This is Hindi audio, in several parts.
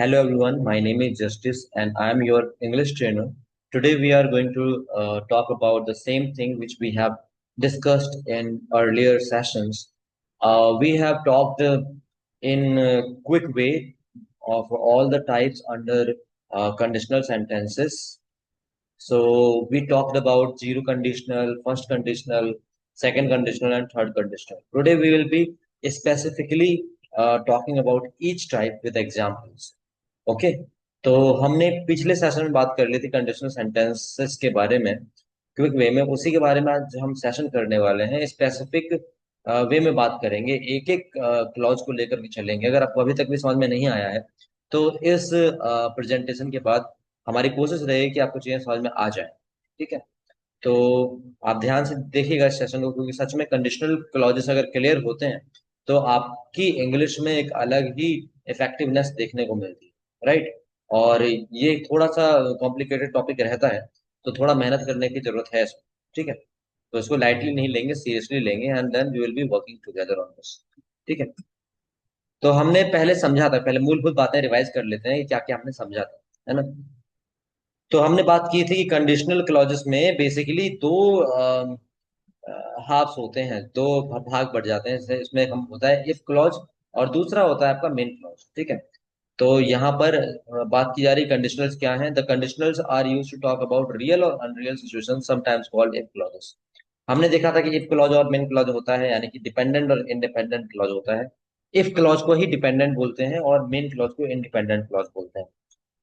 Hello everyone, my name is Justice and I am your English trainer. Today we are going to talk about the same thing which we have discussed in earlier sessions. We have talked in a quick way of all the types under conditional sentences. So we talked about zero conditional, first conditional, second conditional, and third conditional. Today we will be specifically talking about each type with examples. Okay. तो हमने पिछले सेशन में बात कर ली थी कंडीशनल सेंटेंसेस के बारे में क्विक वे में, उसी के बारे में आज हम सेशन करने वाले हैं। स्पेसिफिक वे में बात करेंगे, एक एक क्लॉज को लेकर के चलेंगे। अगर आपको अभी तक भी समझ में नहीं आया है तो इस प्रेजेंटेशन के बाद हमारी कोशिश रहेगी कि आपको चीजें समझ में आ जाए। ठीक है, तो आप ध्यान से देखिएगा इस सेशन को, क्योंकि सच में कंडीशनल क्लॉजेस अगर क्लियर होते हैं तो आपकी इंग्लिश में एक अलग ही इफेक्टिवनेस देखने को मिलती है, राइट। और ये थोड़ा सा कॉम्प्लिकेटेड टॉपिक रहता है, तो थोड़ा मेहनत करने की जरूरत है इसमें। ठीक है, तो इसको लाइटली नहीं लेंगे, सीरियसली लेंगे, and then we will be working together on this. ठीक है, तो हमने पहले समझा था, पहले मूलभूत बातें रिवाइज कर लेते हैं कि क्या क्या हमने समझा था, है ना। तो हमने बात की थी कि कंडीशनल क्लॉजेस में बेसिकली दो हाफ्स होते हैं, दो भाग बढ़ जाते हैं। जैसे इसमें हम होता है इफ क्लॉज और दूसरा होता है आपका मेन क्लॉज। ठीक है, तो यहाँ पर बात की जा रही कंडीशनल्स क्या हैं। The conditionals are used to talk about real और unreal situation, sometimes called if clauses. हमने देखा था कि इफ क्लॉज और मेन क्लॉज होता है, यानी कि डिपेंडेंट और इंडिपेंडेंट क्लॉज होता है। इफ क्लॉज को ही डिपेंडेंट बोलते हैं और मेन क्लॉज को इंडिपेंडेंट क्लॉज बोलते हैं।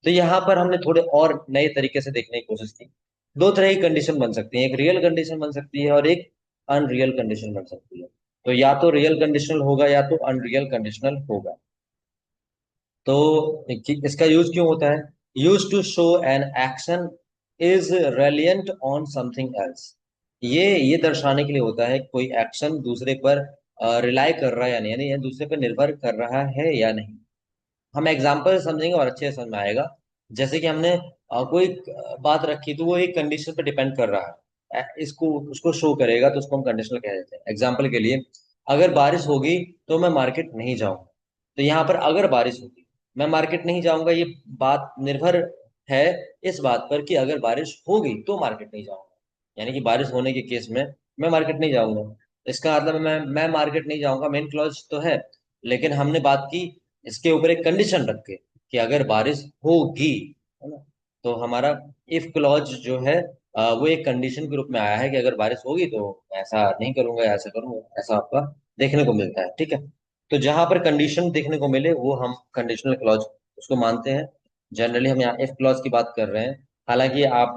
तो यहाँ पर हमने थोड़े और नए तरीके से देखने की कोशिश की। दो तरह की कंडीशन बन सकती है, एक रियल कंडीशन बन सकती है और एक अनरियल कंडीशन बन सकती है। तो या तो रियल कंडीशनल होगा या तो अनरियल कंडीशनल होगा। तो इसका यूज क्यों होता है? Use to show an action is reliant on something else. ये दर्शाने के लिए होता है कि कोई एक्शन दूसरे पर रिलाई कर रहा है या नहीं, यानी ये दूसरे पर निर्भर कर रहा है या नहीं। हम एग्जाम्पल समझेंगे और अच्छे से समझ में आएगा। जैसे कि हमने कोई बात रखी तो वो एक कंडीशन पर डिपेंड कर रहा है, इसको उसको शो करेगा, तो उसको हम कंडीशनल कह देते हैं। एग्जाम्पल के लिए, अगर बारिश होगी तो मैं मार्केट नहीं जाऊंगा। तो यहाँ पर अगर बारिश होगी मैं मार्केट नहीं जाऊंगा, ये बात निर्भर है इस बात पर कि अगर बारिश होगी तो मार्केट नहीं जाऊंगा, यानी कि बारिश होने के केस में मैं मार्केट नहीं जाऊंगा। इसका मतलब है मैं मार्केट नहीं जाऊंगा मेन क्लॉज तो है, लेकिन हमने बात की इसके ऊपर एक कंडीशन रख के कि अगर बारिश होगी, है ना। तो हमारा इफ क्लॉज जो है वो एक कंडीशन के रूप में आया है कि अगर बारिश होगी तो ऐसा नहीं करूंगा या ऐसा करूंगा, ऐसा आपका देखने को मिलता है। ठीक है, तो जहां पर कंडीशन देखने को मिले वो हम कंडीशनल क्लॉज उसको मानते हैं। जनरली हम यहाँ इफ क्लॉज की बात कर रहे हैं। हालांकि आप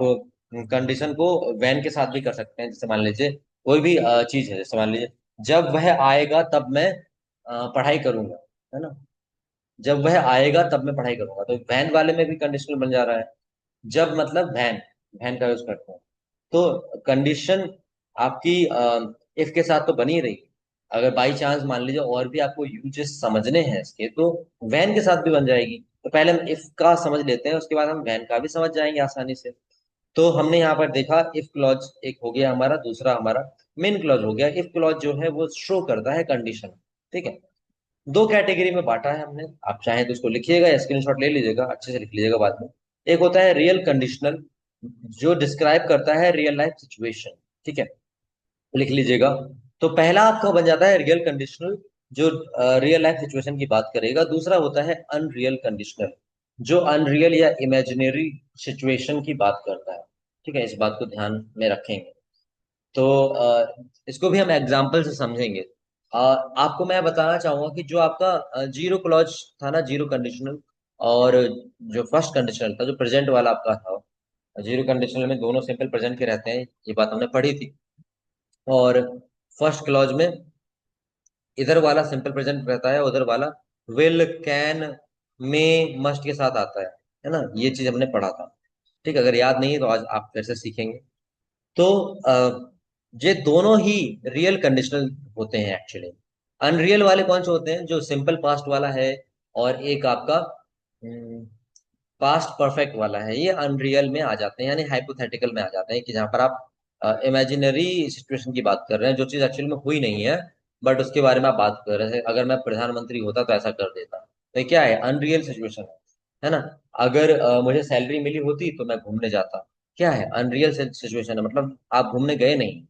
कंडीशन को वैन के साथ भी कर सकते हैं। जैसे मान लीजिए कोई भी चीज है, जैसे मान लीजिए जब वह आएगा तब मैं पढ़ाई करूंगा, है ना। जब वह आएगा तब मैं पढ़ाई करूंगा, तो वैन वाले में भी कंडीशनल बन जा रहा है। जब मतलब वैन, वैन का यूज करते हैं। तो कंडीशन आपकी इफ के साथ तो बनी रही। अगर बाई चांस मान लीजिए और भी आपको यूजेस समझने हैं इसके, तो वैन के साथ भी बन जाएगी। तो पहले हम इफ का समझ लेते हैं, उसके बाद हम वैन का भी समझ जाएंगे आसानी से। तो हमने यहाँ पर देखा इफ क्लॉज एक हो गया हमारा, दूसरा हमारा मेन क्लॉज हो गया। इफ क्लॉज जो है वो शो करता है कंडीशन। ठीक है, दो कैटेगरी में बांटा है हमने। आप चाहें तो उसको लिखिएगा या स्क्रीनशॉट ले लीजिएगा, अच्छे से लिख लीजिएगा बाद में। एक होता है रियल कंडीशनल, जो डिस्क्राइब करता है रियल लाइफ सिचुएशन। ठीक है, लिख लीजिएगा। तो पहला आपका बन जाता है रियल कंडीशनल, जो रियल लाइफ सिचुएशन की बात करेगा। दूसरा होता है अनरियल कंडीशनल, जो अनरियल या इमेजिनरी सिचुएशन की बात करता है। ठीक है, इस बात को ध्यान में रखेंगे। तो इसको भी हम एग्जाम्पल से समझेंगे। आपको मैं बताना चाहूंगा कि जो आपका जीरो क्लॉज था ना, जीरो कंडीशनल, और जो फर्स्ट कंडीशनल था, जो प्रेजेंट वाला आपका था। जीरो कंडीशनल में दोनों सिंपल प्रेजेंट के रहते हैं, ये बात हमने पढ़ी थी। और फर्स्ट क्लॉज में इधर वाला सिंपल प्रेजेंट रहता है, उधर वाला विल, कैन, मे, मस्ट के साथ आता है ना। ये चीज हमने पढ़ा था। ठीक है, अगर याद नहीं है तो आज आप फिर से सीखेंगे। तो ये दोनों ही रियल कंडीशनल होते हैं एक्चुअली। अनरियल वाले कौन से होते हैं? जो सिंपल पास्ट वाला है और एक आपका पास्ट परफेक्ट वाला है, ये अनरियल में आ जाते हैं, यानी हाइपोथेटिकल में आ जाते हैं, कि जहां पर आप इमेजिनरी सिचुएशन की बात कर रहे हैं, जो चीज एक्चुअल में हुई नहीं है, बट उसके बारे में आप बात कर रहे हैं। अगर मैं प्रधानमंत्री होता तो ऐसा कर देता। तो ये क्या है? अनरियल सिचुएशन है। है ना। अगर मुझे सैलरी मिली होती तो मैं घूमने जाता। क्या है, अनरियल सिचुएशन है, मतलब आप घूमने गए नहीं।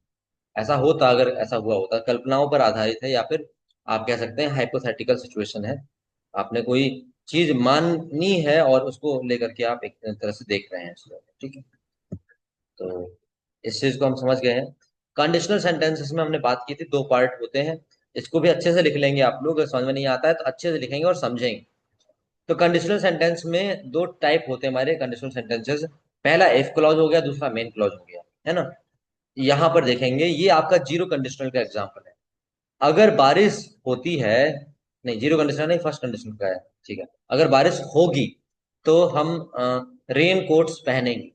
ऐसा होता, अगर ऐसा हुआ होता, कल्पनाओं पर आधारित है, या फिर आप कह सकते हैं हाइपोथेटिकल सिचुएशन है। आपने कोई चीज मानी है और उसको लेकर के आप एक तरह से देख रहे हैं इसको, ठीक है। तो इस चीज को हम समझ गए हैं। कंडीशनल सेंटेंसेस में हमने बात की थी, दो पार्ट होते हैं। इसको भी अच्छे से लिख लेंगे आप लोग, अगर समझ में नहीं आता है तो अच्छे से लिखेंगे और समझेंगे। तो कंडीशनल सेंटेंस में दो टाइप होते हैं हमारे कंडीशनल सेंटेंसेस। पहला इफ क्लॉज हो गया, दूसरा मेन क्लॉज हो गया, है ना। यहां पर देखेंगे, ये आपका जीरो कंडीशनल का एग्जांपल है। अगर बारिश होती है, नहीं जीरो कंडीशनल नहीं, फर्स्ट कंडीशनल का है, ठीक है। अगर बारिश होगी तो हम रेन कोट्स पहनेंगे।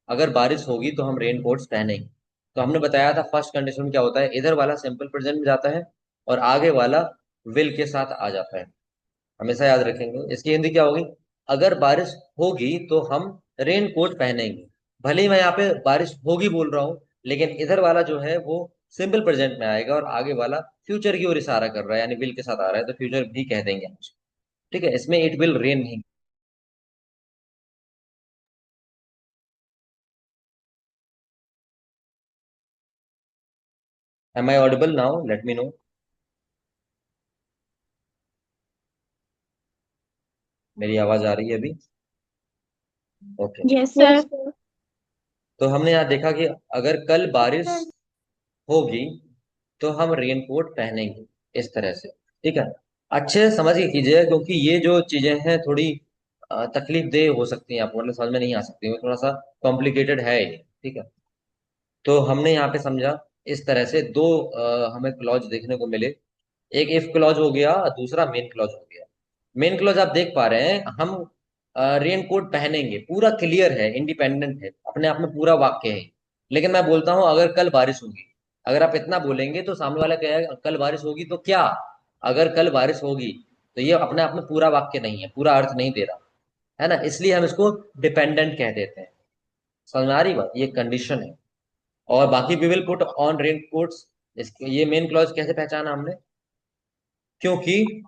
अगर बारिश होगी तो हम रेन कोट्स पहनेंगे। तो हमने बताया था फर्स्ट कंडीशन में क्या होता है, इधर वाला सिंपल प्रेजेंट में जाता है और आगे वाला विल के साथ आ जाता है। हमेशा याद रखेंगे। इसकी हिंदी क्या होगी, अगर बारिश होगी तो हम रेन कोट पहनेंगे। भले ही मैं यहाँ पे बारिश होगी बोल रहा हूँ, लेकिन इधर वाला जो है वो सिंपल प्रेजेंट में आएगा और आगे वाला फ्यूचर की ओर इशारा कर रहा है, यानी विल के साथ आ रहा है, तो फ्यूचर भी कह देंगे हम उसको। ठीक है, इसमें इट विल रेन नहीं। Am I audible now, let me know. मेरी आवाज आ रही है अभी? ओके। Yes sir. तो हमने यहाँ देखा कि अगर कल बारिश होगी तो हम रेनकोट पहनेंगे, इस तरह से। ठीक है, अच्छे से समझ के कीजिए, क्योंकि ये जो चीजें हैं थोड़ी तकलीफ देह हो सकती हैं आपको, मतलब समझ में नहीं आ सकती हैं, थोड़ा सा कॉम्प्लिकेटेड है ये। ठीक है, तो हमने यहाँ पे समझा इस तरह से दो हमें क्लॉज देखने को मिले। एक इफ क्लॉज हो गया, दूसरा मेन क्लॉज हो गया। मेन क्लॉज आप देख पा रहे हैं, हम रेन कोट पहनेंगे, पूरा क्लियर है, इंडिपेंडेंट है, अपने आप में पूरा वाक्य है। लेकिन मैं बोलता हूं अगर कल बारिश होगी, अगर आप इतना बोलेंगे तो सामने वाला कहेगा कल बारिश होगी तो क्या। अगर कल बारिश होगी तो ये अपने आप में पूरा वाक्य नहीं है, पूरा अर्थ नहीं दे रहा, है ना। इसलिए हम इसको डिपेंडेंट कह देते हैं। समझ में आ रही बात, ये कंडीशन है। और बाकी we will put on rain coats, ये मेन क्लॉज कैसे पहचाना हमने, क्योंकि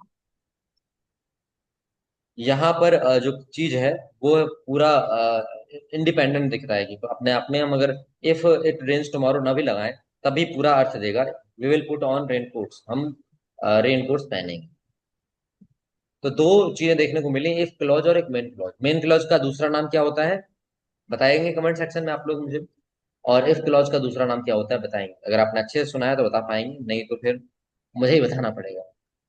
यहाँ पर जो चीज है वो पूरा इंडिपेंडेंट दिख रहा है, कि अपने आप में हम अगर इफ इट रेन्स टुमारो ना भी लगाएं तभी पूरा अर्थ देगा। We will put on rain coats, हम रेन कोट्स पहनेंगे। तो दो चीजें देखने को मिली, इफ क्लॉज और एक मेन क्लॉज। मेन क्लॉज का दूसरा नाम क्या होता है, बताएंगे कमेंट सेक्शन में आप लोग मुझे। और इफ क्लॉज का दूसरा नाम क्या होता है बताएंगे, अगर आपने अच्छे से सुना है तो बता पाएंगे, नहीं तो फिर मुझे ही बताना पड़ेगा।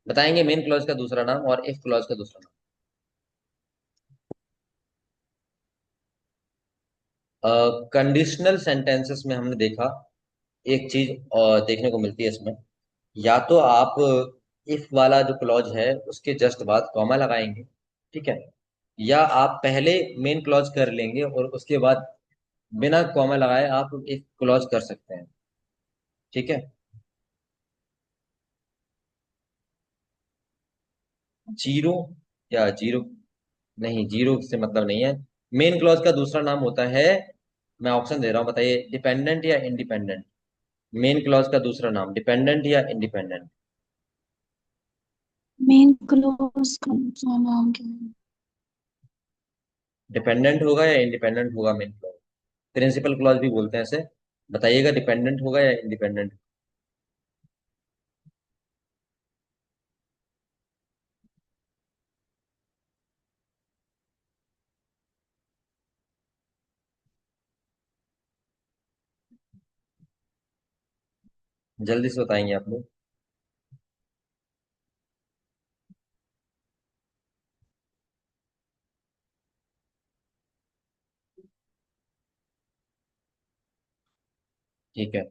बताएंगे मेन क्लॉज का दूसरा नाम और इफ क्लॉज का दूसरा नाम। कंडीशनल सेंटेंसेस में हमने देखा एक चीज देखने को मिलती है इसमें, या तो आप इफ वाला जो क्लॉज है उसके जस्ट बाद कॉमा लगाएंगे, ठीक है, या आप पहले मेन क्लॉज कर लेंगे और उसके बाद बिना कॉमा लगाए आप इफ क्लॉज कर सकते हैं। ठीक है, जीरो या जीरो, नहीं जीरो से मतलब नहीं है। मेन क्लॉज का दूसरा नाम होता है, मैं ऑप्शन दे रहा हूं, बताइए, डिपेंडेंट या इंडिपेंडेंट। मेन क्लॉज का दूसरा नाम डिपेंडेंट या इंडिपेंडेंट। मेन क्लोज का दूसरा नाम क्या है? डिपेंडेंट होगा या इंडिपेंडेंट होगा मेन क्लॉज, प्रिंसिपल क्लॉज भी बोलते हैं इसे। बताइएगा डिपेंडेंट होगा या इंडिपेंडेंट। जल्दी से बताएंगे आप लोग। ठीक है।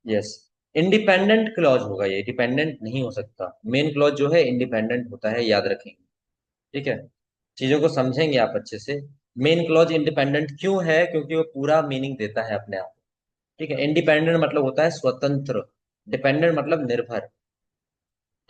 यस, इंडिपेंडेंट क्लॉज होगा, ये डिपेंडेंट नहीं हो सकता। मेन क्लॉज जो है इंडिपेंडेंट होता है, याद रखेंगे। ठीक है, चीजों को समझेंगे आप अच्छे से। मेन क्लॉज इंडिपेंडेंट क्यों है? क्योंकि वो पूरा मीनिंग देता है अपने आप। ठीक है, इंडिपेंडेंट मतलब होता है स्वतंत्र, डिपेंडेंट मतलब निर्भर।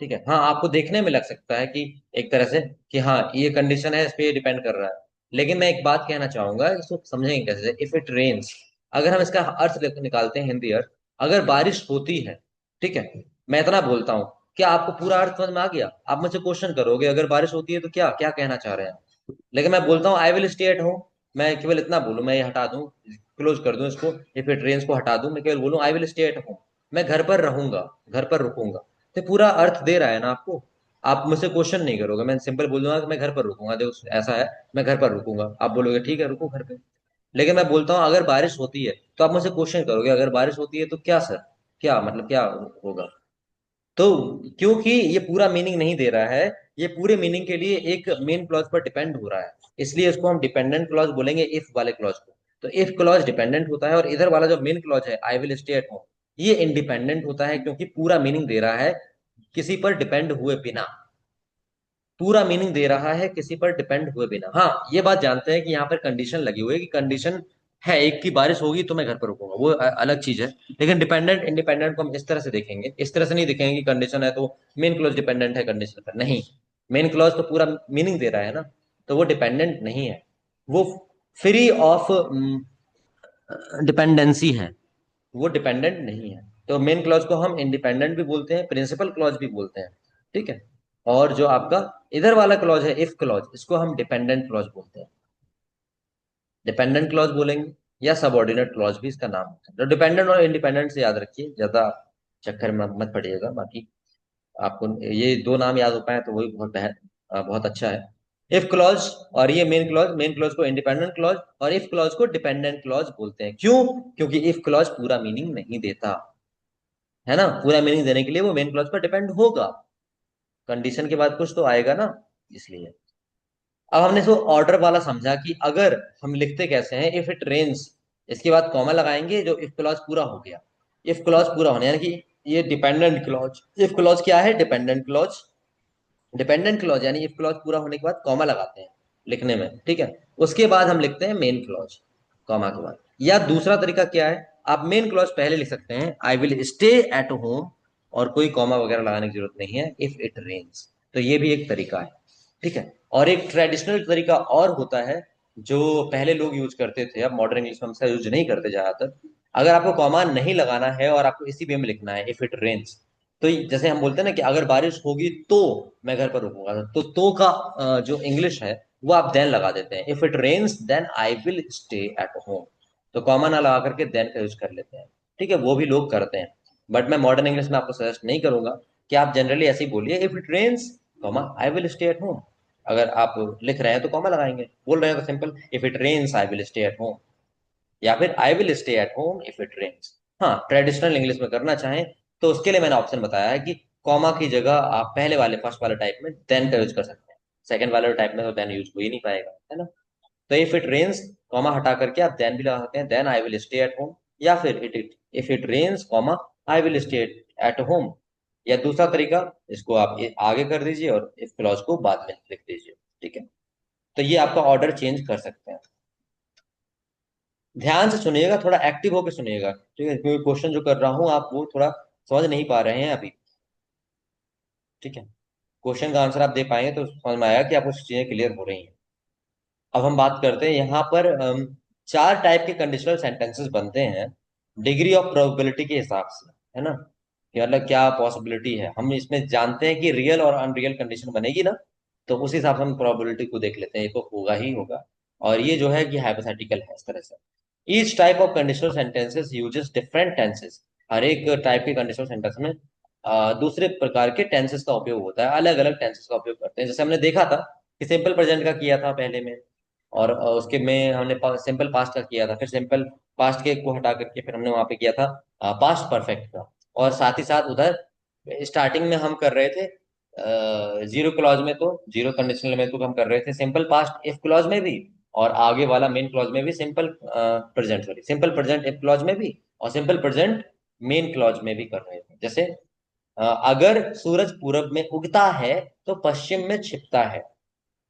ठीक है, हाँ आपको देखने में लग सकता है कि एक तरह से कि हाँ ये कंडीशन है, इस पे डिपेंड कर रहा है। लेकिन मैं एक बात कहना चाहूंगा, इसको समझेंगे कैसे। इफ इट रेन्स, अगर हम इसका अर्थ निकालते हैं, हिंदी अर्थ, अगर बारिश होती है, ठीक है, मैं इतना बोलता हूँ, क्या आपको पूरा अर्थ समझ में आ गया? आप मुझसे क्वेश्चन करोगे अगर बारिश होती है तो क्या क्या कहना चाह रहे हैं, लेकिन मैं बोलता हूँ आई विल स्टे एट होम। मैं केवल इतना बोलूँ, मैं ये हटा दूं, क्लोज कर दूं इसको, इफ इट रेन्स को हटा दूं, मैं केवल बोलूँ आई विल स्टे एट होम, मैं घर पर रहूंगा, घर पर रुकूंगा, तो पूरा अर्थ दे रहा है ना आपको। आप मुझसे क्वेश्चन नहीं करोगे, मैं सिंपल बोल दूंगा कि मैं घर पर रुकूंगा, देखो ऐसा है, मैं घर पर रुकूंगा, आप बोलोगे ठीक है रुको घर पे। लेकिन मैं बोलता हूँ अगर बारिश होती है, तो आप मुझसे क्वेश्चन करोगे अगर बारिश होती है तो क्या सर, क्या मतलब क्या होगा? तो क्योंकि ये पूरा मीनिंग नहीं दे रहा है, ये पूरे मीनिंग के लिए एक मेन क्लॉज पर डिपेंड हो रहा है, इसलिए इसको हम डिपेंडेंट क्लॉज बोलेंगे, इफ वाले क्लॉज को। तो इफ क्लॉज डिपेंडेंट होता है, और इधर वाला जो मेन क्लॉज है आई विल स्टे एट होम, ये इंडिपेंडेंट होता है, क्योंकि पूरा मीनिंग दे रहा है किसी पर डिपेंड हुए बिना। पूरा मीनिंग दे रहा है किसी पर डिपेंड हुए बिना। हाँ ये बात जानते हैं कि यहाँ पर कंडीशन लगी हुई है, कि कंडीशन है एक की बारिश होगी तो मैं घर पर रुकूंगा, वो अलग चीज है। लेकिन डिपेंडेंट इंडिपेंडेंट को हम इस तरह से देखेंगे, इस तरह से नहीं देखेंगे कि कंडीशन है तो मेन क्लॉज डिपेंडेंट है कंडीशन पर, नहीं। मेन क्लॉज तो पूरा मीनिंग दे रहा है ना, तो वो डिपेंडेंट नहीं है, वो फ्री ऑफ डिपेंडेंसी है, वो डिपेंडेंट नहीं है। तो मेन क्लॉज को हम इंडिपेंडेंट भी बोलते हैं, प्रिंसिपल क्लॉज भी बोलते हैं। ठीक है, और जो आपका इधर वाला क्लॉज है इफ क्लॉज, इसको हम डिपेंडेंट क्लॉज बोलते हैं, डिपेंडेंट क्लॉज बोलेंगे, या सबऑर्डिनेट क्लॉज भी इसका नाम होता है। तो डिपेंडेंट और इंडिपेंडेंट से याद रखिए, ज्यादा चक्कर में मत पड़िएगा। बाकी आपको ये दो नाम याद हो पाए तो वही बहुत अच्छा है। इफ क्लॉज और ये मेन क्लॉज को इंडिपेंडेंट क्लॉज, और इफ क्लॉज को डिपेंडेंट क्लॉज बोलते हैं। क्यों? क्योंकि इफ क्लॉज पूरा मीनिंग नहीं देता है ना, पूरा मीनिंग देने के लिए वो मेन क्लॉज पर डिपेंड होगा, कंडीशन के बाद कुछ तो आएगा ना, इसलिए। अब हमने इसको ऑर्डर वाला समझा कि अगर हम लिखते कैसे हैं, इफ इट रेन्स, इसके बाद कॉमा लगाएंगे जो इफ क्लॉज पूरा हो गया। इफ क्लॉज पूरा होने यानी कि ये डिपेंडेंट क्लॉज, इफ क्लॉज क्या है? Dependent clause. डिपेंडेंट क्लॉज यानी इफ क्लॉज पूरा होने के बाद कॉमा लगाते हैं लिखने में, ठीक है। उसके बाद हम लिखते हैं मेन क्लॉज, कॉमा के बाद। या दूसरा तरीका क्या है, आप मेन क्लॉज पहले लिख सकते हैं आई विल स्टे एट होम, और कोई कॉमा वगैरह लगाने की जरूरत नहीं है, इफ इट रेन्स। तो ये भी एक तरीका है। ठीक है, और एक ट्रेडिशनल तरीका और होता है जो पहले लोग यूज करते थे, अब मॉडर्न इंग्लिश में हम यूज नहीं करते ज्यादातर। अगर आपको कॉमा नहीं लगाना है और आपको इसी वे में लिखना है, इफ इट रेन्स, तो जैसे हम बोलते हैं ना कि अगर बारिश होगी तो मैं घर पर रुकूंगा, तो का जो इंग्लिश है वो आप देन लगा देते हैं, if it rains then I will stay at home. तो कॉमा ना लगा करके देन का यूज कर लेते हैं। ठीक है, वो भी लोग करते हैं, बट मैं मॉडर्न इंग्लिश में आपको सजेस्ट नहीं करूंगा कि आप जनरली ऐसे ही बोलिए, if it rains comma I will stay at home. अगर आप लिख रहे हैं तो कॉमा लगाएंगे, बोल रहे हैं तो simple if it rains I will stay at home, या फिर I will stay at home if it rains. हाँ ट्रेडिशनल इंग्लिश में करना चाहें तो उसके लिए मैंने ऑप्शन बताया है कि कॉमा की जगह आप पहले वाले फर्स्ट वाले टाइप में देन का यूज कर सकते हैं, सेकंड वाले टाइप में तो देन यूज हो ही नहीं पाएगा, है ना। तो इफ इट रेन्स कॉमा हटा करके आप देन भी लगा सकते हैं, then I will stay at home, या फिर if it rains comma I will stay at home. या दूसरा तरीका, इसको आप आगे कर दीजिए और इफ क्लॉज को बाद में लिख दीजिए। ठीक है, तो ये आपका ऑर्डर चेंज कर सकते हैं। ध्यान से सुनिएगा, थोड़ा एक्टिव होकर सुनिएगा, ठीक है, क्योंकि क्वेश्चन जो कर रहा हूँ आप वो थोड़ा समझ नहीं पा रहे हैं अभी। ठीक है, क्वेश्चन का आंसर आप दे पाएंगे तो समझ में आएगा कि आपको चीजें क्लियर हो रही हैं। अब हम बात करते हैं यहाँ पर, चार टाइप के कंडीशनल सेंटेंसेस बनते हैं डिग्री ऑफ प्रोबेबिलिटी के हिसाब से, है ना, कि मतलब क्या पॉसिबिलिटी है। हम इसमें जानते हैं कि रियल और अनरियल कंडीशन बनेगी ना, तो उस हिसाब से हम प्रोबेबिलिटी को देख लेते हैं, ये तो होगा ही होगा। और ये जो है कि हाइपोथेटिकल है, इस तरह से। Each type of conditional sentences uses different tenses, हर एक टाइप के कंडीशनल सेंटेंस में दूसरे प्रकार के टेंसेस का उपयोग होता है, अलग अलग टेंसेस का उपयोग करते हैं। जैसे हमने देखा था कि सिंपल प्रेजेंट का किया था पहले में, और उसके में हमने सिंपल पास्ट का किया था, फिर सिंपल पास्ट के को हटा करके फिर हमने वहां पे किया था पास्ट परफेक्ट का। और साथ ही साथ उधर स्टार्टिंग में हम कर रहे थे जीरो क्लॉज में, तो जीरो कंडीशनल में तो हम कर रहे थे सिंपल पास्ट इफ क्लॉज में भी, और आगे वाला मेन क्लॉज में भी simple present, sorry simple present if clause में भी, और सिंपल प्रेजेंट मेन क्लॉज में भी कर रहे हो। जैसे अगर सूरज पूरब में उगता है तो पश्चिम में छिपता है।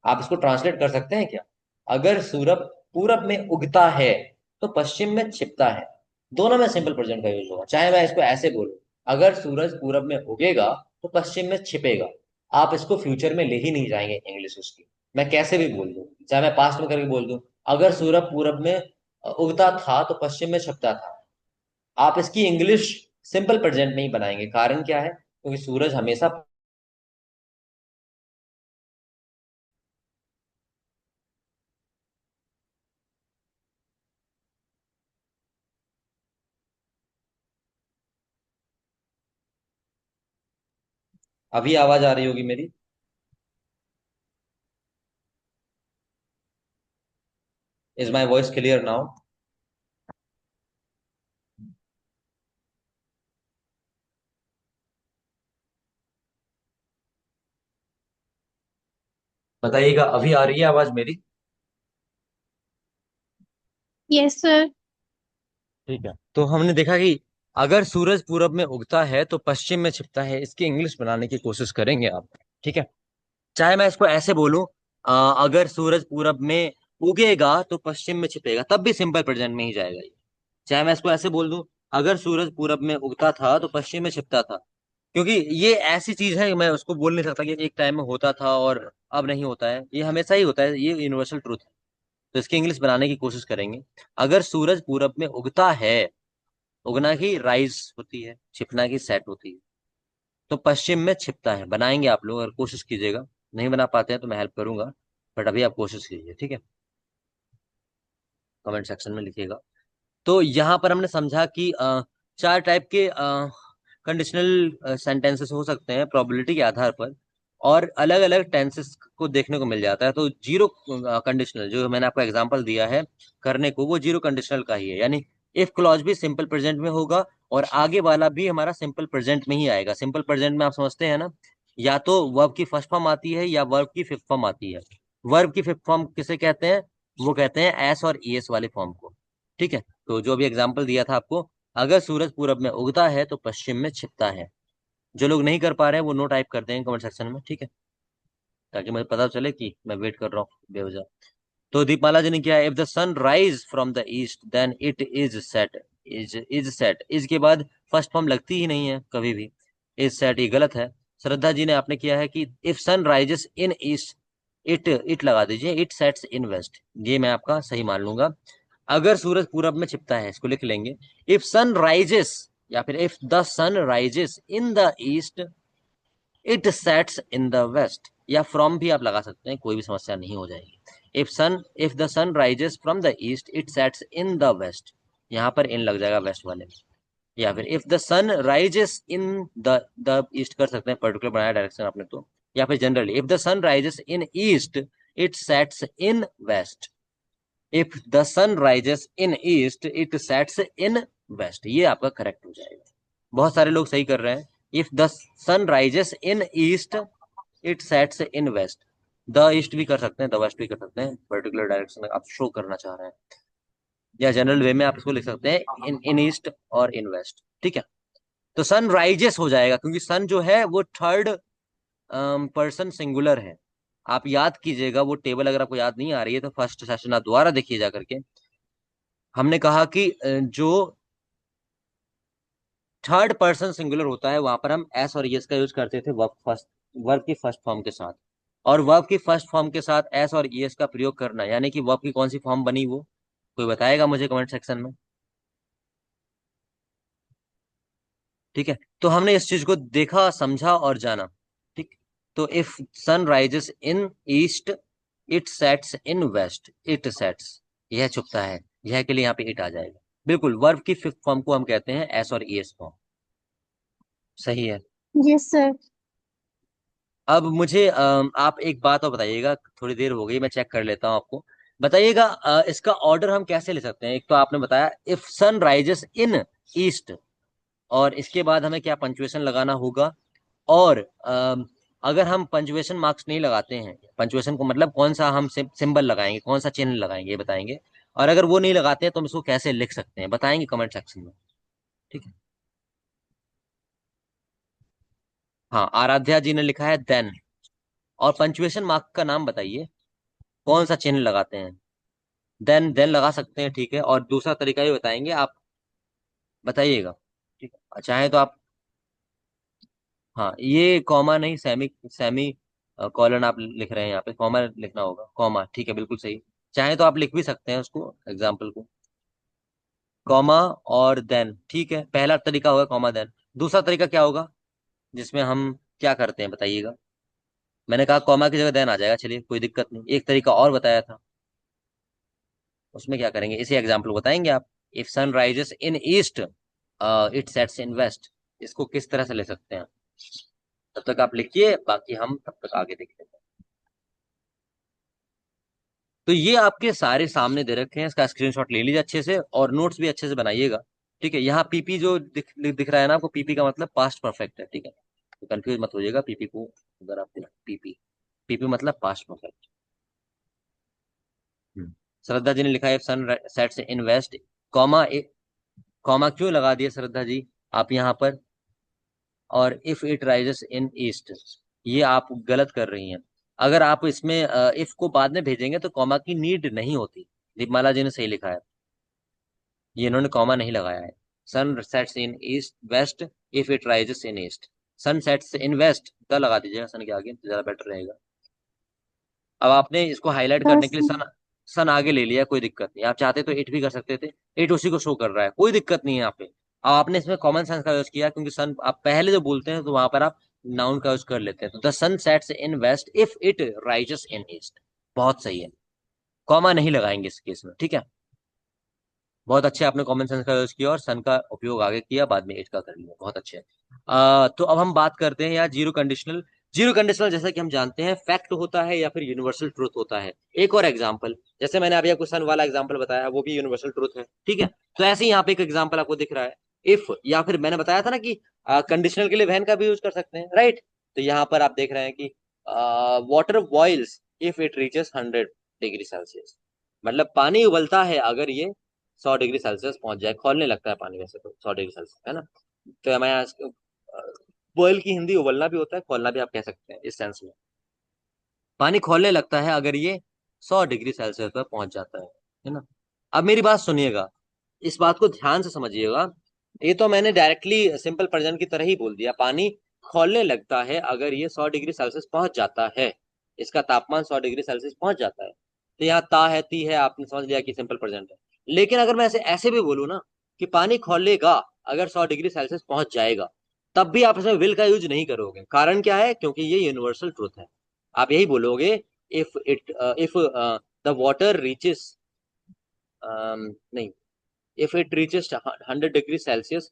आप इसको ट्रांसलेट कर सकते हैं क्या? अगर सूरज पूरब में उगता है तो पश्चिम में छिपता है। दोनों में सिंपल प्रेजेंट का यूज होगा। चाहे मैं इसको ऐसे बोलूं, अगर सूरज पूरब में उगेगा तो पश्चिम में छिपेगा, आप इसको फ्यूचर में ले ही नहीं जाएंगे इंग्लिश उसकी। मैं कैसे भी बोल दूं, चाहे मैं पास्ट में करके बोल दूं, अगर सूरज पूरब में उगता था तो पश्चिम में छिपता था, आप इसकी इंग्लिश सिंपल प्रेजेंट नहीं बनाएंगे। कारण क्या है? क्योंकि सूरज हमेशा। अभी आवाज आ रही होगी मेरी? Is my voice clear now? बताइएगा, अभी आ रही है आवाज मेरी? Yes sir. ठीक है, तो हमने देखा कि अगर सूरज पूरब में उगता है तो पश्चिम में छिपता है, इसकी इंग्लिश बनाने की कोशिश करेंगे आप। ठीक है, चाहे मैं इसको ऐसे बोलूं, अगर सूरज पूरब में उगेगा तो पश्चिम में छिपेगा, तब भी सिंपल प्रेजेंट में ही जाएगा ये। चाहे मैं इसको ऐसे बोल दूं, अगर सूरज पूरब में उगता था तो पश्चिम में छिपता था, क्योंकि ये ऐसी चीज है, मैं उसको बोल नहीं सकता कि एक टाइम में होता था और अब नहीं होता है। ये हमेशा ही होता है, ये यूनिवर्सल ट्रूथ है। तो इसकी इंग्लिश बनाने की कोशिश करेंगे। अगर सूरज पूरब में उगता है, उगना की राइज होती है, छिपना की सेट होती है, तो पश्चिम में छिपता है। बनाएंगे आप लोग, अगर कोशिश कीजिएगा। नहीं बना पाते हैं तो मैं हेल्प करूंगा, बट अभी आप कोशिश कीजिए। ठीक है, कमेंट सेक्शन में लिखिएगा। तो यहाँ पर हमने समझा कि चार टाइप के कंडीशनल सेंटेंसेस हो सकते हैं प्रोबेबिलिटी के आधार पर, और अलग अलग टेंसेस को देखने को मिल जाता है। तो जीरो कंडीशनल जो मैंने आपको एग्जांपल दिया है करने को, वो जीरो कंडीशनल का ही है। यानी इफ क्लॉज भी सिंपल प्रेजेंट में होगा और आगे वाला भी हमारा सिंपल प्रेजेंट में ही आएगा। सिंपल प्रेजेंट में आप समझते हैं ना, या तो वर्ब की फर्स्ट फॉर्म आती है या वर्ब की फिफ्थ फॉर्म आती है। वर्ब की फिफ्थ फॉर्म किसे कहते हैं? वो कहते हैं एस और ईएस वाले फॉर्म को। ठीक है, तो जो अभी एग्जाम्पल दिया था आपको, अगर सूरज पूरब में उगता है तो पश्चिम में छिपता है। जो लोग नहीं कर पा रहे हैं वो नो टाइप कर देंगे कमेंट सेक्शन में। ठीक है, ताकि मुझे पता चले कि मैं वेट कर रहा हूँ बेवजह। तो दीपमाला जी ने किया, if the sun rise from the east then it is set. Is set, is के बाद फर्स्ट फॉर्म लगती ही नहीं है कभी भी। इज सेट, ये गलत है। श्रद्धा जी ने आपने किया है कि if sun rises in east, it लगा दीजिए, इट सेट्स इन वेस्ट। ये मैं आपका सही मान लूंगा। अगर सूरज पूरब में छिपता है, इसको लिख लेंगे, इफ सन राइजेस, या फिर if the sun rises in the east it sets in the west. या फ्रॉम भी आप लगा सकते हैं, कोई भी समस्या नहीं हो जाएगी। If the sun rises from the east it sets in the west, यहाँ पर इन लग जाएगा वेस्ट वाले में। या फिर if the sun rises in the east कर सकते हैं, पर्टिकुलर बनाया डायरेक्शन आपने तो। या फिर generally, if the sun rises in east it sets in west. If the sun rises in east it sets in west, ये आपका करेक्ट हो जाएगा। बहुत सारे लोग सही कर रहे हैं। If the sun rises in east it sets in west. The east भी कर सकते हैं, द वेस्ट भी कर सकते हैं, पर्टिकुलर डायरेक्शन आप शो करना चाह रहे हैं। या जनरल वे में आप इसको लिख सकते हैं इन इन ईस्ट और इन वेस्ट। ठीक है, तो सन राइजेस हो जाएगा, क्योंकि सन जो है वो थर्ड पर्सन सिंगुलर है। आप याद कीजिएगा वो टेबल, अगर आपको याद नहीं आ रही है तो फर्स्ट सेशन आप दोबारा देखिए जा करके। हमने कहा कि जो थर्ड पर्सन सिंगुलर होता है वहां पर हम एस और यस का यूज करते थे वर्ब की फर्स्ट फॉर्म के साथ। और वर्ब की फर्स्ट फॉर्म के साथ एस और यस का प्रयोग करना, यानी कि वर्ब की कौन सी फॉर्म बनी, वो कोई बताएगा मुझे कमेंट सेक्शन में। ठीक है, तो हमने इस चीज को देखा, समझा और जाना। ठीक, तो if sun rises in east it sets in west, it sets, यह छुपता है, यह के लिए यहाँ पे इट आ जाएगा। बिल्कुल, वर्ब की फिफ्थ फॉर्म को हम कहते हैं एस और ईएस फॉर्म। सही है। Yes sir. अब मुझे आप एक बात और बताइएगा, थोड़ी देर हो गई, मैं चेक कर लेता हूँ आपको। बताइएगा इसका ऑर्डर हम कैसे ले सकते हैं? एक तो आपने बताया if sun rises in east, और इसके बाद हमें क्या पंचुएशन लगाना होगा? और अगर हम पंचुएशन मार्क्स नहीं लगाते हैं, पंचुएशन को मतलब कौन सा हम सिंबल लगाएंगे, कौन सा चिन्ह लगाएंगे, ये बताएंगे। और अगर वो नहीं लगाते हैं तो हम इसको कैसे लिख सकते हैं, बताएंगे कमेंट सेक्शन में। ठीक है, हाँ, आराध्या जी ने लिखा है देन। और पंचुएशन मार्क का नाम बताइए, कौन सा चिन्ह लगाते हैं? देन देन लगा सकते हैं, ठीक है, और दूसरा तरीका भी बताएंगे, आप बताइएगा। ठीक है, चाहे तो आप, हाँ ये कॉमा नहीं, सेमी सेमी कॉलन आप लिख रहे हैं, यहाँ पे कॉमा लिखना होगा, कॉमा, ठीक है, बिल्कुल सही। चाहे तो आप लिख भी सकते हैं उसको, एग्जाम्पल को, कॉमा और देन, ठीक है, पहला तरीका होगा कॉमा देन। दूसरा तरीका क्या होगा, जिसमें हम क्या करते हैं बताइएगा? मैंने कहा कॉमा की जगह देन आ जाएगा, चलिए कोई दिक्कत नहीं। एक तरीका और बताया था, उसमें क्या करेंगे, इसी एग्जाम्पल को बताएंगे आप। If sun rises in east, it sets in west. इसको किस तरह से ले सकते हैं? तब तक आप लिखिए, बाकी हम तब तक आगे देखते हैं। तो ये आपके सारे सामने दे रखे हैं, इसका स्क्रीनशॉट ले लीजिए अच्छे से, और नोट्स भी अच्छे से बनाइएगा। ठीक है, यहाँ पीपी जो दिख रहा है ना आपको, पीपी का मतलब पास्ट परफेक्ट है, ठीक है, तो कंफ्यूज मत होइएगा पीपी को। अगर आप पीपी, पीपी मतलब पास्ट परफेक्ट। श्रद्धा जी ने लिखा है sun sets in west, comma, comma क्यों लगा दिया श्रद्धा जी आप यहाँ पर? और if it rises in east, ये आप गलत कर रही हैं। अगर आप इसमें इफ को बाद में भेजेंगे तो कॉमा की नीड नहीं होती। दीपमाला जी ने सही लिखा है, ये इन्होंने कॉमा नहीं लगाया है। Sun sets in east west, if it rises in east. Sun sets in west the लगा दीजिएगा सन के आगे, तो ज्यादा बेटर रहेगा। अब आपने इसको हाईलाइट हाँ करने के लिए सर। सन, सन आगे ले लिया, कोई दिक्कत नहीं, आप चाहते तो इट भी कर सकते थे। इट उसी को शो कर रहा है, कोई दिक्कत नहीं है यहाँ पे। अब आपने इसमें कॉमन सेंस का यूज किया, क्योंकि सन आप पहले जो बोलते हैं तो वहां पर आप नाउन का यूज कर लेते हैं, तो the sun sets in west if it rises in east. बहुत सही है, कॉमा नहीं लगाएंगे इस केस में, ठीक है। बहुत अच्छे, आपने कॉमन सेंस का यूज किया और सन का उपयोग आगे किया, बाद में इट का कर लिया, बहुत अच्छे। तो अब हम बात करते हैं यार जीरो कंडीशनल। जीरो कंडीशनल जैसा कि हम जानते हैं फैक्ट होता है या फिर यूनिवर्सल ट्रूथ होता है। एक और एग्जांपल, जैसे मैंने अभी आपको सन वाला एग्जांपल बताया, वो भी यूनिवर्सल ट्रूथ है, ठीक है। तो ऐसे ही यहाँ पे एक एग्जांपल आपको दिख रहा है, इफ, या फिर मैंने बताया था ना कि कंडीशनल के लिए वैन का भी यूज कर सकते हैं, राइट। तो यहाँ पर आप देख रहे हैं कि water boils if it reaches 100 degree Celsius. मतलब पानी उबलता है अगर ये 100 डिग्री सेल्सियस पहुंच जाए, खोलने लगता है पानी, वैसे तो 100 डिग्री सेल्सियस है ना। तो हमारे यहाँ बॉयल की हिंदी उबलना भी होता है, खोलना भी आप कह सकते हैं इस सेंस में। पानी खोलने लगता है अगर ये 100 डिग्री सेल्सियस पर पहुंच जाता है ना। अब मेरी बात सुनिएगा, इस बात को ध्यान से समझिएगा। ये तो मैंने डायरेक्टली सिंपल प्रेजेंट की तरह ही बोल दिया, पानी खोलने लगता है अगर ये 100 डिग्री सेल्सियस पहुंच जाता है, इसका तापमान 100 डिग्री सेल्सियस पहुंच जाता है। तो यहाँ ता है, ती है, आपने समझ लिया कि सिंपल प्रेजेंट है। लेकिन अगर मैं ऐसे ऐसे भी बोलूँ ना कि पानी खोलेगा अगर 100 डिग्री सेल्सियस पहुंच जाएगा, तब भी आप इसमें विल का यूज नहीं करोगे। कारण क्या है? क्योंकि ये यूनिवर्सल ट्रूथ है। आप यही बोलोगे, इफ द वाटर रीचेस, नहीं, if it reaches 100 degree Celsius,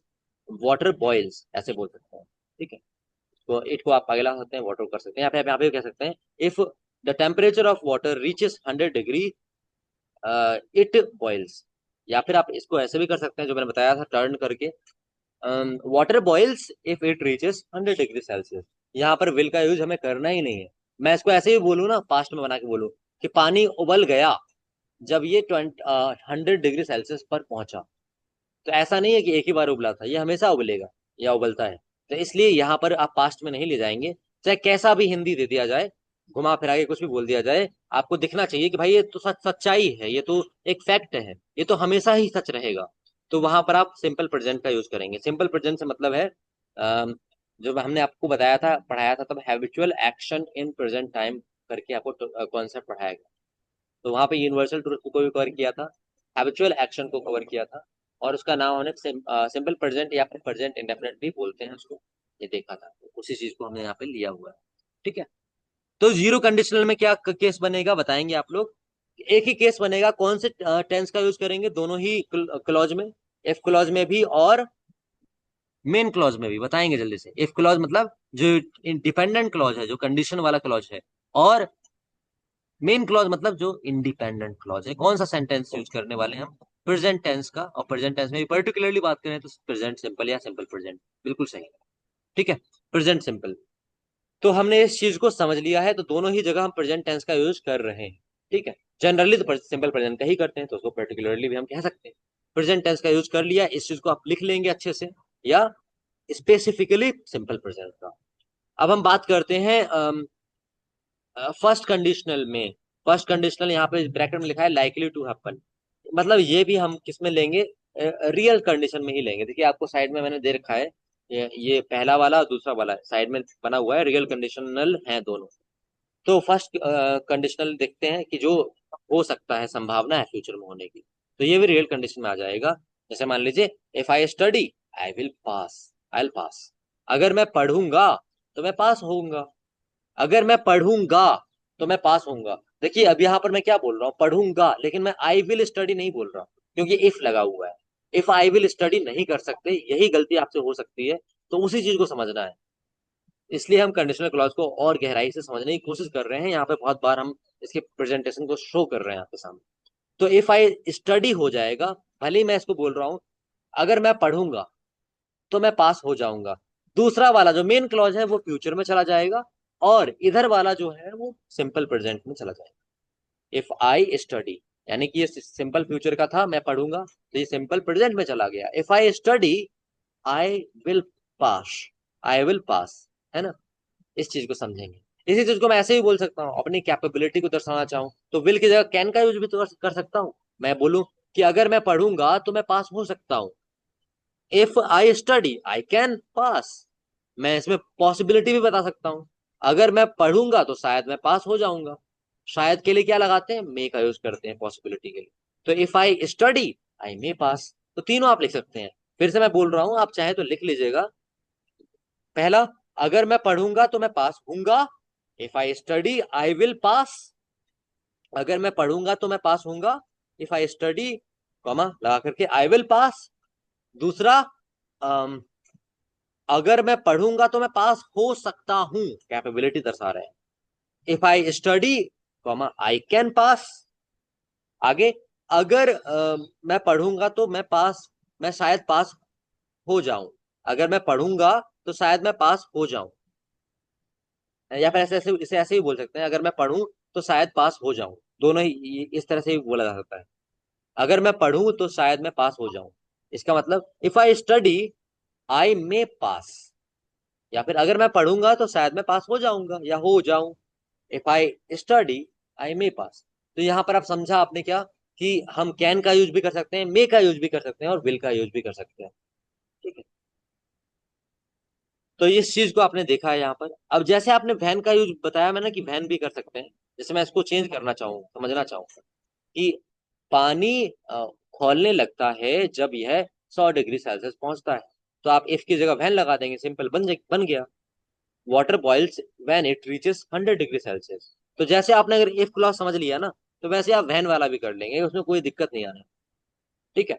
water boils, ऐसे बोल सकते हैं, ठीक है। तो इट को आप आगे ला सकते हैं, वाटर कर सकते हैं, यहाँ पे कह सकते हैं, if the temperature of water reaches 100 degree, it boils. या फिर आप इसको ऐसे भी कर सकते हैं जो मैंने बताया था, टर्न करके, water boils if it reaches 100 degree Celsius. यहाँ पर विल का यूज हमें करना ही नहीं है। मैं इसको ऐसे ही बोलूँ ना, पास्ट में बना के बोलूँ कि पानी उबल गया जब ये 100 डिग्री सेल्सियस पर पहुंचा। तो ऐसा नहीं है कि एक ही बार उबला था, ये हमेशा उबलेगा या उबलता है। तो इसलिए यहाँ पर आप पास्ट में नहीं ले जाएंगे, चाहे कैसा भी हिंदी दे दिया जाए, घुमा फिरा के कुछ भी बोल दिया जाए, आपको दिखना चाहिए कि भाई ये तो सच्चाई है, ये तो एक फैक्ट है, ये तो हमेशा ही सच रहेगा। तो वहां पर आप सिंपल प्रेजेंट का यूज करेंगे। सिंपल प्रेजेंट से मतलब है, अम, जो हमने आपको बताया था, पढ़ाया था तब, habitual action in present time करके आपको कॉन्सेप्ट पढ़ाया गया। तो वहां पे यूनिवर्सल ट्रूथ को भी कवर किया था, हैबिचुअल एक्शन को कवर किया था, और उसका नाम हमने सिंपल प्रेजेंट या फिर प्रेजेंट इंडेफिनिट भी बोलते हैं उसको, ये देखा था। तो उसी चीज को हमने यहाँ पे लिया हुआ है, ठीक है। तो जीरो कंडीशनल में क्या केस बनेगा बताएंगे आप लोग? एक ही केस बनेगा, कौन से टेंस का यूज करेंगे? दोनों ही क्लॉज में, इफ क्लॉज में भी और मेन क्लॉज में भी, बताएंगे जल्दी से। इफ क्लॉज मतलब जो डिपेंडेंट क्लॉज है, जो कंडीशन वाला क्लॉज है, और मेन क्लॉज मतलब जो इंडिपेंडेंट क्लॉज है। कौन सा सेंटेंस यूज करने वाले हैं हम? प्रेजेंट टेंस का, और प्रेजेंट टेंस में भी पर्टिकुलरली बात करें तो प्रेजेंट सिंपल या सिंपल प्रेजेंट, बिल्कुल सही, ठीक है, प्रेजेंट सिंपल। तो हमने इस चीज को समझ लिया है, तो दोनों ही जगह हम प्रेजेंट टेंस का यूज कर रहे हैं, ठीक है। जनरली तो सिंपल प्रेजेंट का ही करते हैं, तो उसको पर्टिकुलरली भी हम कह सकते हैं। प्रेजेंट टेंस का यूज कर लिया, इस चीज को आप लिख लेंगे अच्छे से, या स्पेसिफिकली सिंपल प्रेजेंट का। अब हम बात करते हैं फर्स्ट कंडीशनल में। फर्स्ट कंडीशनल यहाँ पे ब्रैकेट में लिखा है लाइकली टू हैपन, मतलब ये भी हम किस में लेंगे, रियल कंडीशन में ही लेंगे। देखिए आपको साइड में मैंने दे रखा है, ये पहला वाला और दूसरा वाला साइड में बना हुआ है, रियल कंडीशनल है दोनों। तो फर्स्ट कंडीशनल देखते हैं कि जो हो सकता है, संभावना है फ्यूचर में होने की, तो ये भी रियल कंडीशन में आ जाएगा। जैसे मान लीजिए, if I study I will pass, I will pass. अगर मैं पढ़ूंगा तो मैं पास होऊंगा, अगर मैं पढ़ूंगा तो मैं पास होऊंगा। देखिए अब यहाँ पर मैं क्या बोल रहा हूँ, पढ़ूंगा, लेकिन मैं आई विल स्टडी नहीं बोल रहा हूँ, क्योंकि इफ लगा हुआ है। इफ आई विल स्टडी नहीं कर सकते, यही गलती आपसे हो सकती है, तो उसी चीज को समझना है। इसलिए हम कंडीशनल क्लॉज को और गहराई से समझने की कोशिश कर रहे हैं, यहाँ पे बहुत बार हम इसके प्रेजेंटेशन को शो कर रहे हैं आपके सामने। तो इफ आई स्टडी हो जाएगा, भले ही मैं इसको बोल रहा हूँ अगर मैं पढ़ूंगा तो मैं पास हो जाऊंगा। दूसरा वाला जो मेन क्लॉज है वो फ्यूचर में चला जाएगा, और इधर वाला जो है वो सिंपल प्रेजेंट में चला जाएगा। इफ आई स्टडी, यानी कि ये सिंपल फ्यूचर का था, मैं पढ़ूंगा, तो ये सिंपल प्रेजेंट में चला गया। If I study I will pass, I will pass, है ना। इस चीज को समझेंगे। इसी चीज को मैं ऐसे ही बोल सकता हूँ, अपनी कैपेबिलिटी को दर्शाना चाहूँ तो विल की जगह कैन का यूज भी तो कर सकता हूँ। मैं बोलूँ कि अगर मैं पढ़ूंगा तो मैं पास हो सकता हूँ। If I study I can pass, मैं इसमें पॉसिबिलिटी भी बता सकता हूँ। अगर मैं पढ़ूंगा तो शायद मैं पास हो जाऊंगा। शायद के लिए क्या लगाते हैं, मे का यूज करते हैं पॉसिबिलिटी के लिए। तो इफ आई स्टडी आई मे पास, तो तीनों आप लिख सकते हैं। फिर से मैं बोल रहा हूं, आप चाहे तो लिख लीजिएगा। पहला, अगर मैं पढ़ूंगा तो मैं पास होऊंगा, if I study I will pass. अगर मैं पढ़ूंगा तो मैं पास होऊंगा, इफ आई स्टडी, कॉमा लगा करके, आई विल पास। दूसरा, अगर मैं पढ़ूंगा तो मैं पास हो सकता हूं, कैपेबिलिटी दर्शा रहे हैं। If I study, comma I can pass. आगे, अगर मैं पढ़ूंगा तो मैं पास, मैं शायद पास हो जाऊं। अगर मैं पढ़ूंगा तो शायद मैं पास हो जाऊं। या फिर ऐसे ऐसे इसे ऐसे ही बोल सकते हैं, अगर मैं पढ़ूं तो शायद पास हो जाऊं। दोनों ही इस तरह से ही बोला जा सकता है। अगर मैं पढ़ूं तो शायद मैं पास हो जाऊं, इसका मतलब इफ आई स्टडी आई मे पास। या फिर अगर मैं पढ़ूंगा तो शायद मैं पास हो जाऊंगा या हो जाऊं, इफ आई स्टडी आई मे पास। तो यहाँ पर आप समझा आपने क्या, कि हम कैन का यूज भी कर सकते हैं, मे का यूज भी कर सकते हैं, और विल का यूज भी कर सकते हैं। ठीक है। तो इस चीज को आपने देखा है यहाँ पर। अब जैसे आपने वैन का यूज बताया मैंने कि वैन भी कर सकते हैं, जैसे मैं इसको चेंज करना चाहूँ, समझना चाहूँ कि पानी खौलने लगता है जब यह 100 डिग्री सेल्सियस पहुंचता है, तो आप इफ की जगह वैन लगा देंगे, सिंपल बन गया। Water boils when it reaches 100 degree Celsius. तो जैसे आपने अगर इफ क्लॉज समझ लिया ना, तो वैसे आप वैन वाला भी कर लेंगे, उसमें कोई दिक्कत नहीं आना। ठीक है।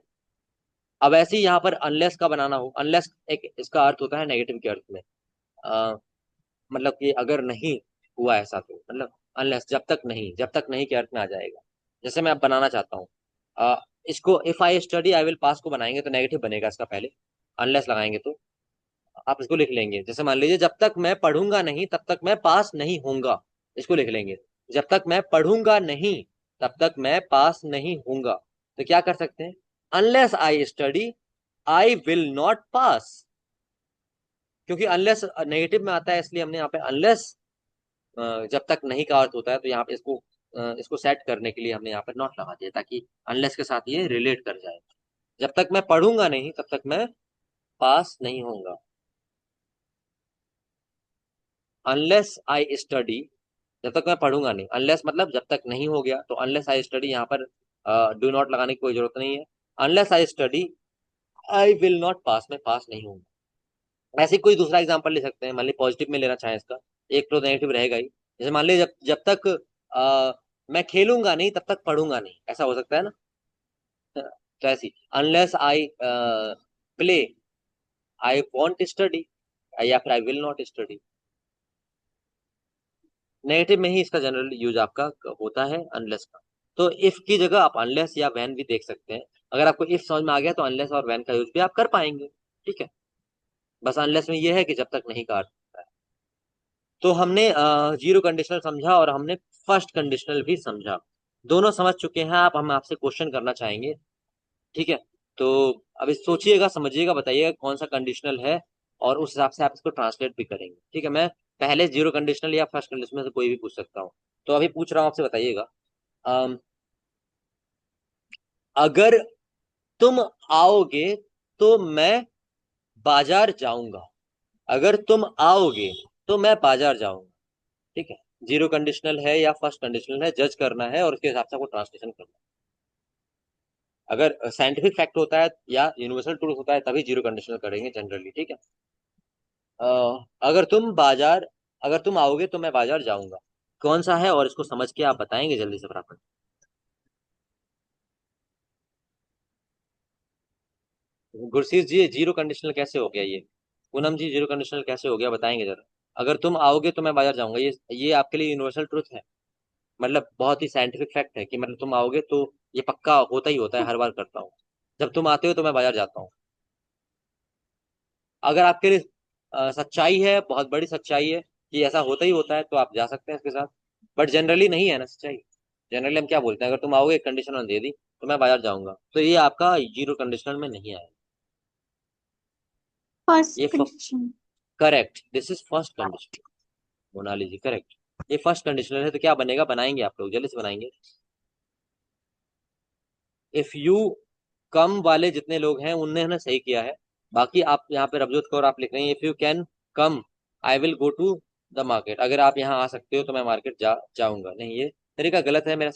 अब ऐसे ही यहाँ पर अनलेस का बनाना हो, अनलेस एक इसका अर्थ होता है नेगेटिव के अर्थ में। अ, मतलब कि अगर नहीं हुआ ऐसा, तो मतलब अनलेस, जब तक नहीं के अर्थ में आ जाएगा। जैसे मैं अब बनाना चाहता हूँ, अ, इसको if I study I will pass को बनाएंगे तो नेगेटिव बनेगा इसका पहले, अनलेस लगाएंगे तो। आप इसको लिख लेंगे, जैसे मान लीजिए, जब तक मैं पढ़ूंगा नहीं तब तक मैं पास नहीं होऊंगा। इसको लिख लेंगे, जब तक मैं पढ़ूंगा नहीं तब तक मैं पास नहीं होऊंगा। तो क्या कर सकते हैं, unless I study I will not pass. क्योंकि अनलेस नेगेटिव में आता है, इसलिए हमने यहाँ पे अनलेस, जब तक नहीं का अर्थ होता है, तो यहाँ पे इसको सेट करने के लिए हमने यहाँ पे नॉट लगा दिया, ताकि अनलेस के साथ ये रिलेट कर जाए। जब तक मैं पढ़ूंगा नहीं तब तक मैं पास नहीं होऊंगा। अनलेस आई स्टडी, जब तक मैं पढ़ूंगा नहीं, अनलेस मतलब जब तक नहीं हो गया, तो अनलेस आई स्टडी यहाँ पर डू नॉट लगाने की कोई जरूरत नहीं है। Unless I study I will not pass, मैं पास नहीं हूँ। ऐसे ही कोई दूसरा एग्जांपल ले सकते हैं, मान लीजिए पॉजिटिव में लेना चाहें इसका, एक तो नेगेटिव रहेगा ही। जैसे मान लीजिए, जब जब तक मैं खेलूंगा नहीं तब तक पढ़ूंगा नहीं, ऐसा हो सकता है ना। तो ऐसी, unless I play I want study, या फिर I will not study. Negative में ही इसका जनरल यूज आपका होता है, अनलेस का। तो इफ की जगह आप अनलेस या वैन भी देख सकते हैं। अगर आपको इफ समझ में आ गया तो अनलेस और वैन का यूज भी आप कर पाएंगे। ठीक है। बस अनलेस में ये है कि जब तक नहीं का अर्थ होता है। तो हमने जीरो कंडीशनल समझा और हमने फर्स्ट कंडीशनल भी समझा, दोनों समझ चुके हैं आप। हम आपसे क्वेश्चन करना चाहेंगे। ठीक है। तो अब इस सोचिएगा, समझिएगा, बताइएगा कौन सा कंडीशनल है, और उस हिसाब से आप इसको ट्रांसलेट भी करेंगे। ठीक है। मैं पहले जीरो कंडीशनल या फर्स्ट कंडीशनल में से कोई भी पूछ सकता हूँ। तो अभी पूछ रहा हूँ आपसे, बताइएगा। अम, अगर तुम आओगे तो मैं बाजार जाऊंगा। अगर तुम आओगे तो मैं बाजार जाऊंगा। ठीक है। जीरो कंडीशनल है या फर्स्ट कंडीशनल है, जज करना है और उसके हिसाब से आपको ट्रांसलेशन करना है। अगर साइंटिफिक फैक्ट होता है या यूनिवर्सल ट्रूथ होता है तभी जीरो कंडीशनल करेंगे जनरली। ठीक है। अ, अगर तुम बाजार अगर तुम आओगे तो मैं बाजार जाऊंगा, कौन सा है और इसको समझ के आप बताएंगे जल्दी से फटाफट। गुरशीत जी, जीरो कंडीशनल कैसे हो गया ये? पूनम जी, जीरो कंडीशनल कैसे हो गया, बताएंगे जरा। अगर तुम आओगे तो मैं बाजार जाऊंगा, ये आपके लिए यूनिवर्सल ट्रुथ है। मतलब बहुत ही साइंटिफिक फैक्ट है कि मतलब तुम आओगे तो ये पक्का होता ही होता है, हर बार करता हूँ। जब तुम आते हो तो मैं बाजार जाता हूँ। अगर आपके लिए सच्चाई है, बहुत बड़ी सच्चाई है कि ऐसा होता ही होता है, तो आप जा सकते हैं इसके साथ। बट जनरली नहीं है ना सच्चाई। जनरली हम क्या बोलते हैं, अगर तुम आओगे, एक कंडीशन उन्होंने दे दी तो मैं बाजार जाऊंगा, तो ये आपका जीरो कंडीशनल में नहीं आया। फर्स्ट ये condition. Correct, this is first condition. Monali ji, correct. ये फर्स्ट कंडीशनल है, तो क्या बनेगा, बनाएंगे आप लोग, जल्दी से बनाएंगे। इफ यू कम वाले जितने लोग हैं उनने ना सही किया है। बाकी आप यहाँ पे रवजोत कौर आप लिख रहे हैं, if you can come I will go to the market. अगर आप यहाँ आ सकते हो तो मैं मार्केट जाऊंगा, नहीं ये तरीका गलत है मेरा।